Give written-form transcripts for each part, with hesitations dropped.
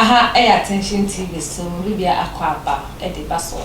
aha attention TV so we be akwaba e de baso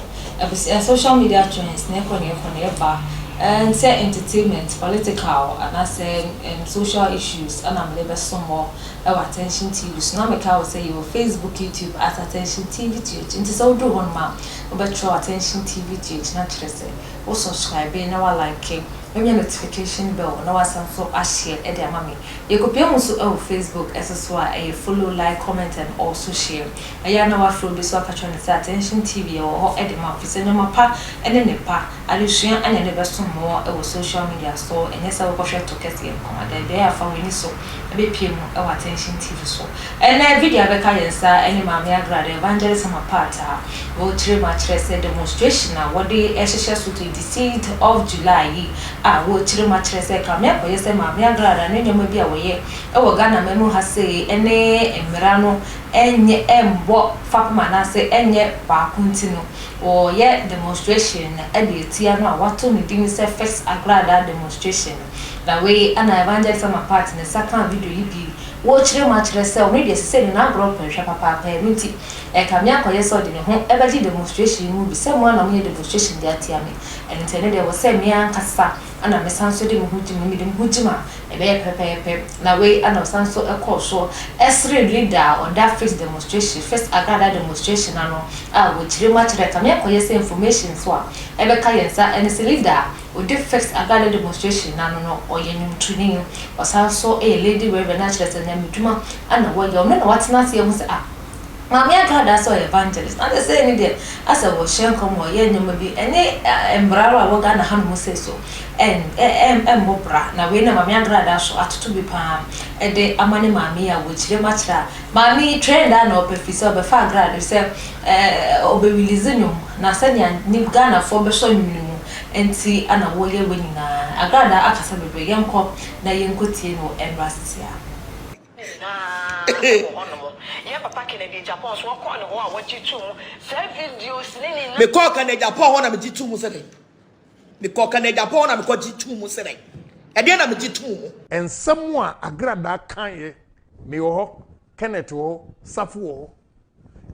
social media trends na ekone ba and say entertainment political and I say social issues and I'm labor some more our attention TV so now make I say you Facebook YouTube at attention TV into so do one ma but attention TV na say o subscribe na wa like maybe notification bell na was so share e dey mama you go pay muso Facebook so a follow like comment and also share aya na wa follow this patron attention TV or e dey ma fi se no pa ene ne pa alusua ane ne beso mo e social media so enye se wo share to kese e komada dey afa we ni so e be pie mu e attention TV so ene video be ka yensa ene ma me Agradaa evangelism part wo tire ma tire se demonstration na what dey ehhehhe so to the 6th of July wo tire ma tire se ka me akoye se ma me Agradaa ne nyoma bi a wo ye e wo Ghana memu ha se ene emra no enye embo fakuma na se enye ba kuntino wo ye demonstration e de tia no a wato ni din se first Agradaa demonstration that way ana evangelism part ne second video yi bi wo tire ma tire se o ne de se ni na group hwe papa pa nti e ka me akoye se o de ne ho e ba di demonstration mu bi se mo na mo ye demonstration de atia me and internet de wo se me ankasa ana me sanso de mo hujima e be pepe na way ana sanso e call so esre leader on that first demonstration first Agradaa demonstration ano wo tire ma tire ka me akoye se information so a e be ka yensa and se leader o the first Agradaa demonstration nano no oyenyum tuning o sanso e lady we na tire se na meduma ana wo ye o no what na se mu se Mami Agradaa so evangelist and they say any day as I was sharing come or ye nyoma bi ene embrara wo Ghana han mo say so mobra na we na Mami Agradaa so atoto bi pa e de amane mami a wo chire machira mami trend na opefisa obefa Agradaa say obewilize nyom na sanya ni Ghana for be so nyum enti ana wo ye weni na Agradaa akasa bebe yenko na yenkotie no embrasia yeah, Papa Kennedy Agyapong so what corner one what you two say videos nini me call Kennedy Agyapong one na me jitu mu se me call Kennedy Agyapong na me call jitu mu se e de na me jitu mu ensem a Agradaa kan ye me wo ho Kenneth wo Safo wo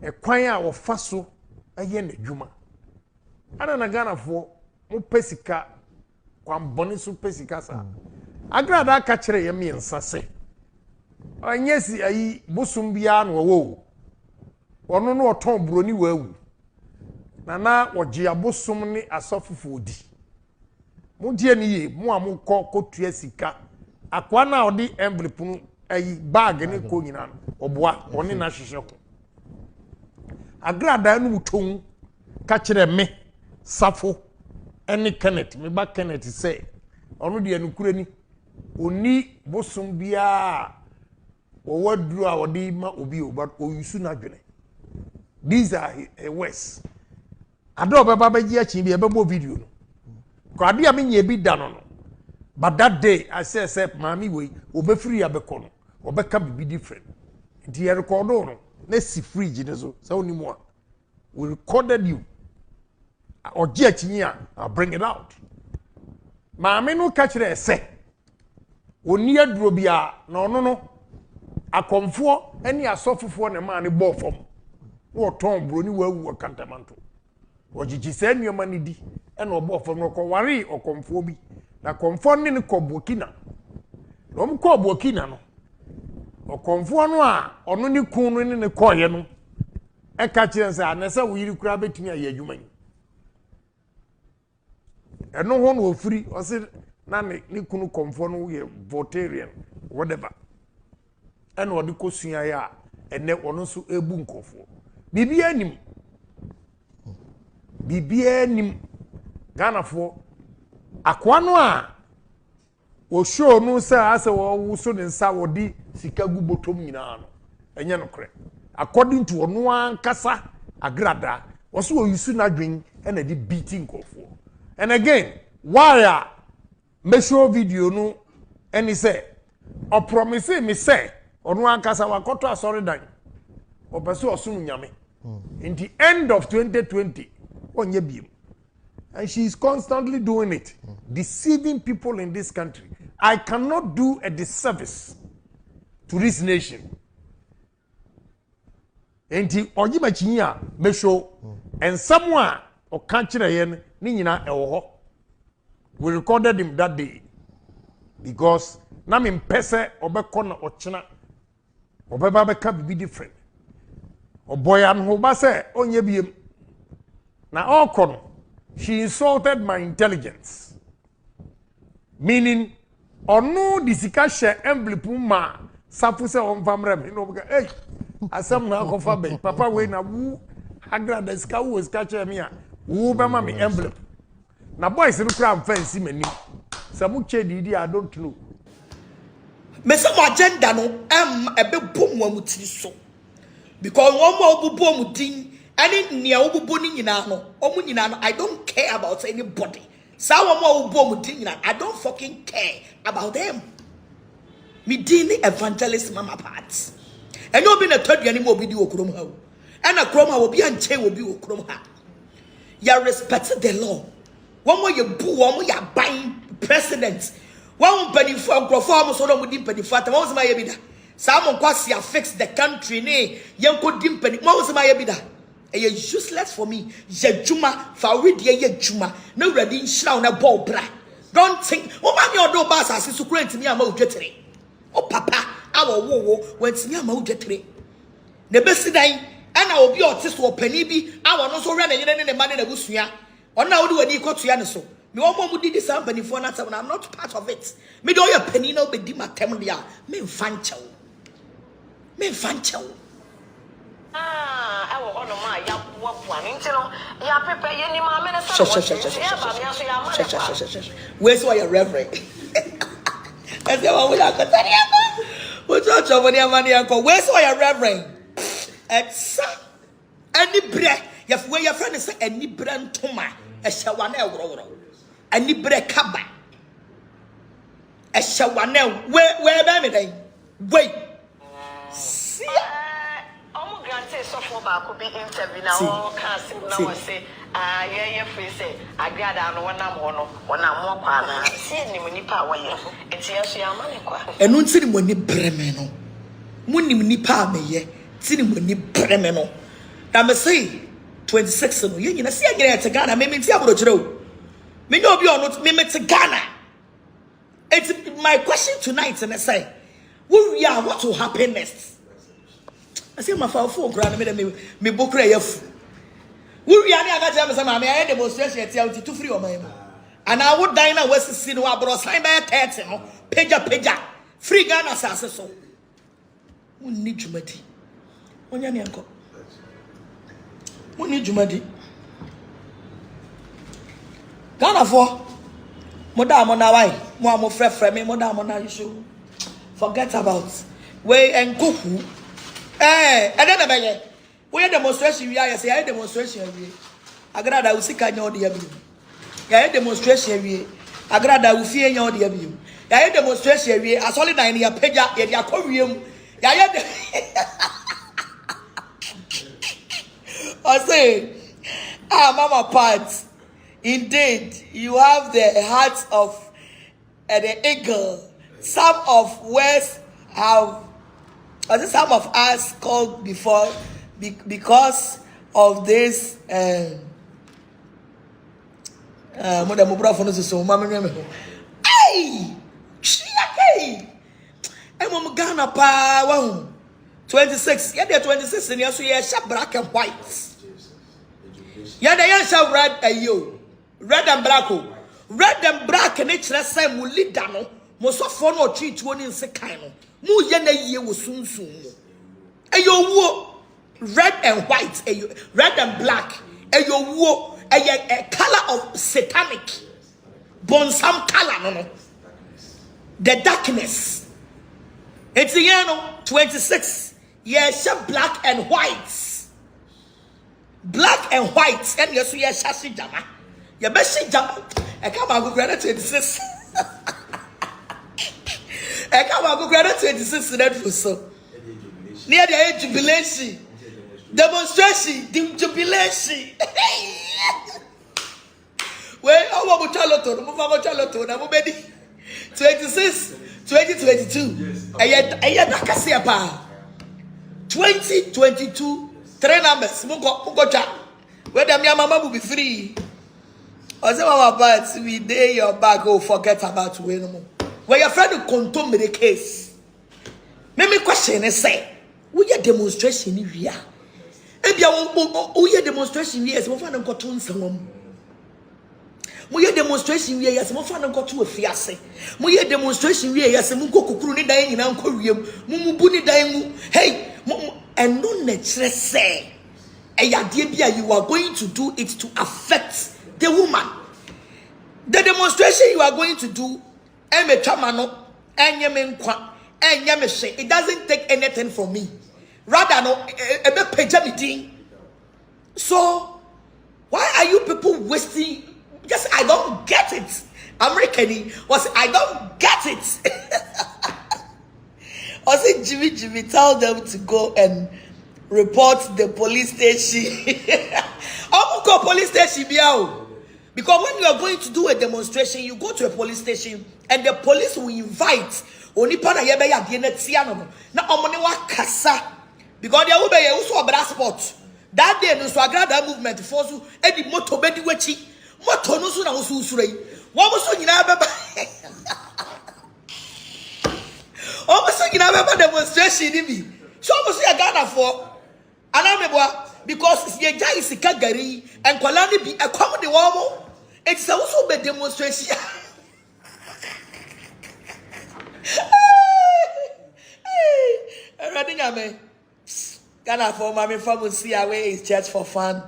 e kwan a wo fa so aye na dwuma ana na Ghana fo mo pesika kwan boni so pesika sa Agradaa ka kire ye me nsase anyesi ayi busum bia no wo ono no oton broni wawu na oje abusum ni asofofo odi mu die ni ye mu amukọ kotua sika akwa na odi envelope nu ayi bag ni ko nyina no oboa oni na hwehwe ho Agradaa no muton ka kire me Safo eni Kenneth me ba Kenneth say ono de anukure ni oni busum bia wadru a wodi ma obi o but oyusu na dwene these are a worse ado baba baji achi bi ebebo video no ko ade a menye bi da no but that day I say mami we obefiri abeko no obeka bi different nti e record no na si fridge ne so say onimu a we recorded you oji achi a I'll bring it out mami no ka kire se oni aduro bia na ono no akomfo eni asofofo ne ma ne bo fom wo ton broni wawu akantamanto ojiji se nnioma ne di e na obo fom no ko ware okomfo bi na komfo ne kobokina rom ko bokina no okomfo no a ono ne kunu ne koye no e ka kire se anese wo yiri kura betumi aye adwuma yi eno ho no ofiri o se na ne kunu komfo no ye votarian whatever and what the question ya and then one also a boom kofo. Bibia nim Ghana for Aquanoa o show no say as a wuso ne nsa wodi sika gu botom nyina no enye no kre according to ono ankasa Agradaa was so yusu na dwen and the beating kofo. And again why me show video no and he say o promise me say onu ankasa wakoto asori dan opeso osunu nyame in the end of 2020 onye biem and she is constantly doing it deceiving people in this country. I cannot do a disservice to this nation enti ogima chinyi a me show ensam a o kan kire ye ni nyina e wo ho we recorded him that day because na me mpese obekọ na ochina obeba beka bibi different oboya no ba se onye biem na okono she insulted my intelligence meaning onu disika she envelope ma safu se on famre me no beka hey asem na akofa be papa we na wu Agradaa ska wo ska che me a wu be ma me envelope na boys no kra fancy mani samu che didi I don't know me some agenda no ebe bom wa mutiri so because one more obubu omutin any nia obubu ni nyina no omu nyina no I don't care about anybody sa one more obubu omutin nyina I don't fucking care about them me dini evangelist mama part and you be na third ani mo obi di okrom ha and a krom ha obi anche obi okrom ha ya respect the law one more you bu one more ya buying president one penny for grofo so no mudi penny for one ma ye bi da Someone kwasi ya fix the country ne yenko dimpeni mo wose ma ye bi da e useless for me ye juma fa we de ye juma na ready nshira na ball bra don't think o ma me odo ba asase so kura ntimi ama odwetere o papa awo wo wantimi ama odwetere na besi dan ana obi otiso opani bi awo no so hwe na yene ne ma ne na busua ona wo de wani kotua ne so me omo mu didi sam pani for na tam I'm not part of it me do your pani na obedi matem dia me mfa nchew me fancho I will honor my one intino. Ya prepare any minister. Where's why you're reverend? I said, what will I go to? What's your job when you're money uncle? Where's why you're reverend? It's any bread. You have where your friend is any brand toma, a shawanel, any bread kaba, a shawanel. Where am I? Wait. See, granted, so for back could be interview now. Can't now say, yeah, free say, Agradaa no one more pana. See any nipa way. It's yes, your money. And no ceremony bremeno. Munim nipa me ye, ceremony bremeno. Now, say 26 no, you see again to Ghana, maybe Tiabro. Me no be or not, me to Ghana. It's my question tonight, and I say, what will happen next? I say my phone grand me book reyef. We are near Gajam some I demonstration at 2 free on my and I would dine at West Sino abroad sign by a 30 pager free Ghana assassin so we need you mati on your uncle we need you mati Ghana for Madame on why more friend me Madame on you show forget about way and cuckoo. And then we demonstration we are say demonstration we Agradaa we see kan your dia bi ya demonstration we Agradaa we fie your dia bi ya demonstration we asoli dan ya pagya ya dia kowiem ya I say mama part indeed you have the heart of the eagle. Some of West have some of us called before because of this hey I'm Ghana pa 26 yeah 26 and so yeah black and white yeah they are red and black and it's the same will lead down most of fun or treat one in second mu ye na ye wo sunsun eyo wo red and white red and black eyo wo a color of satanic bonsam color no the darkness it's the year 26 yes black and white and yes we shashi jama ye be shi jama e ka ba go grade 26 I come out to 26 that for so. Near the jubilation. Demonstration, jubilation. Well, I want to Charlotte, I'm ready. 26, 2022. I had 2022 3 numbers. Mungo cha. Where them your mama will be free. Or say mama but we day your bag. Oh, forget about we no more. Where your friend will control me the case. Me question is say, we your demonstration here. Ebia we your demonstration here. So find them got to nsawam. We your demonstration here. Yes, mo find them got to afiase. We your demonstration here. Yes, mo go kukuru ni dan nyina nko wiem. Mo bu ni dan mu. Hey, and no nature say. You are going to do it to affect the woman. The demonstration you are going to do, it doesn't take anything from me. Rather, no, so why are you people wasting? Just I don't get it. American was I don't get it. I said, Jimmy, tell them to go and report the police station. I'll go police station because when you are going to do a demonstration, you go to a police station and the police will invite only pana yebe ya die na tia no na omone wa kasa because there will be also a brass spot that day no so Agradaa movement force edi moto bedi wachi moto no so na so usurei wo mo so nyina beba o mo so nyina beba demonstration ni bi so mo so ya Ghana for anameboa because ye jai sika gari and kwala ni bi ekwam de wo mo it's also be demonstration. Running at me. Ghana for mommy from see away is just for fun.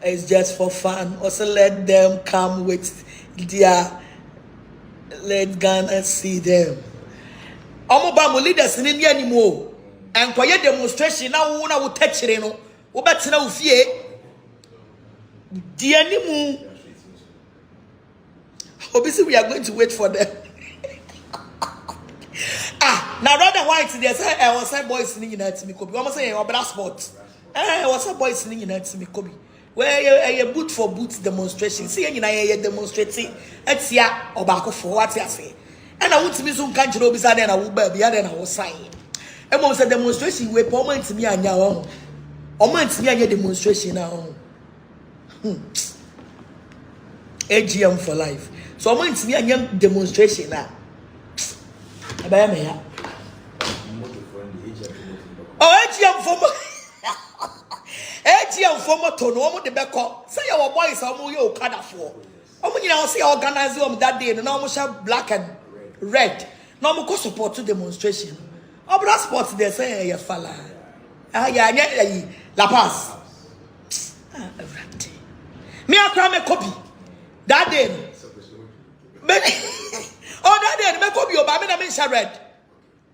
It's just for fun. Also let them come with their let Ghana see them. Omo leaders in India anymore. And quiet demonstration now una will touch it no. Ubatina ufie. The animal. Obviously we are going to wait for them. Now rather white they say I was a boy singing at me Kobe. Almost say black sport. I was a boy singing at me Kobe. Where a boot for boot demonstration. See you na demonstrating. It's ya obako for what you say. And I want to be some country beside and I will be and I was saying. And was a demonstration where moment to me and your own. Moment me and your demonstration now. AGM for life. So moment me and your demonstration now. Oh, AGM for moto no de beko. Say your boys are more you kada for. You know see organize that day no almost black and red. No mo support to demonstration. Black sports they say ya fala. Yeah, La Paz. Me akra me copy. That day. Oh, that day me copy oba me na me share red.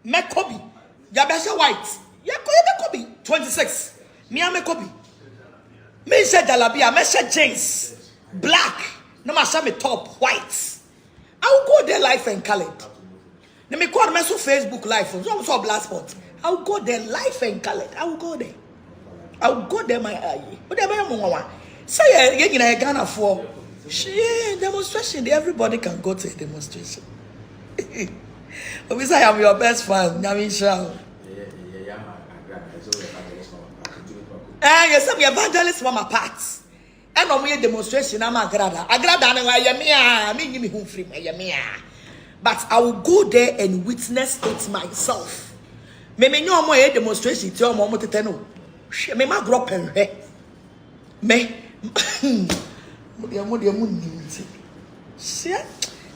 Me copy. Ya be share white. Ya copy 26. Me a me copy. Me share jalabia, me share jeans black. No ma share me top white. I will go there live and color. Let me call me so Facebook live. So black spot. I will go there live and color. I will go there. I will go there my eye. But there say you know Ghana for demonstration. Everybody can go to a demonstration. But we say I'm your best fan. Nyamisha. Yes, I'm evangelist for my parts. And on my demonstration, I'm Agradaa. Agradaa, me home free. But I will go there and witness it myself. Me no more demonstration. Tell me what to tell. Me ma grow pen. Me.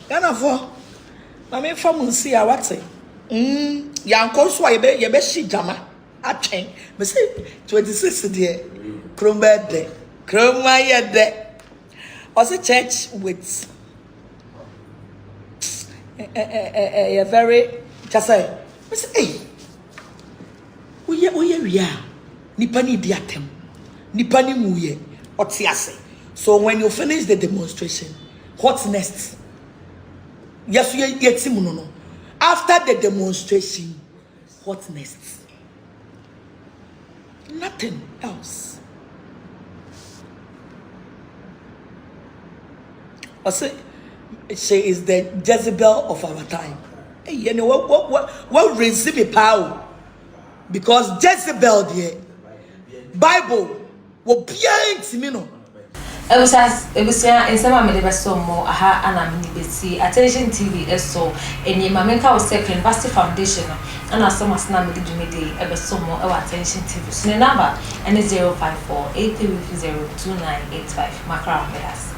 Ghana for. Na me fa mun see what say. Yanko so ye be shi jama. Atwen. Me say 26 there. Kromba there. Kroma ye there. Also church with a very just say. Me say hey. We are. Nipa ni di atem. Nipa ni muye. Otiase. So when you finish the demonstration, what's next? Yes, no. After the demonstration, what's next? Nothing else. I say she is the Jezebel of our time. Hey, you know what receive power? Because Jezebel there, Bible wo bia ntimi no ebusia ensema me de beso mo aha ana me beti attention TV eso eni ma menka wo say University Foundation ana so masna me de dwumede ebeso mo e attention TV so ne number ene 054 830 2985 makra me das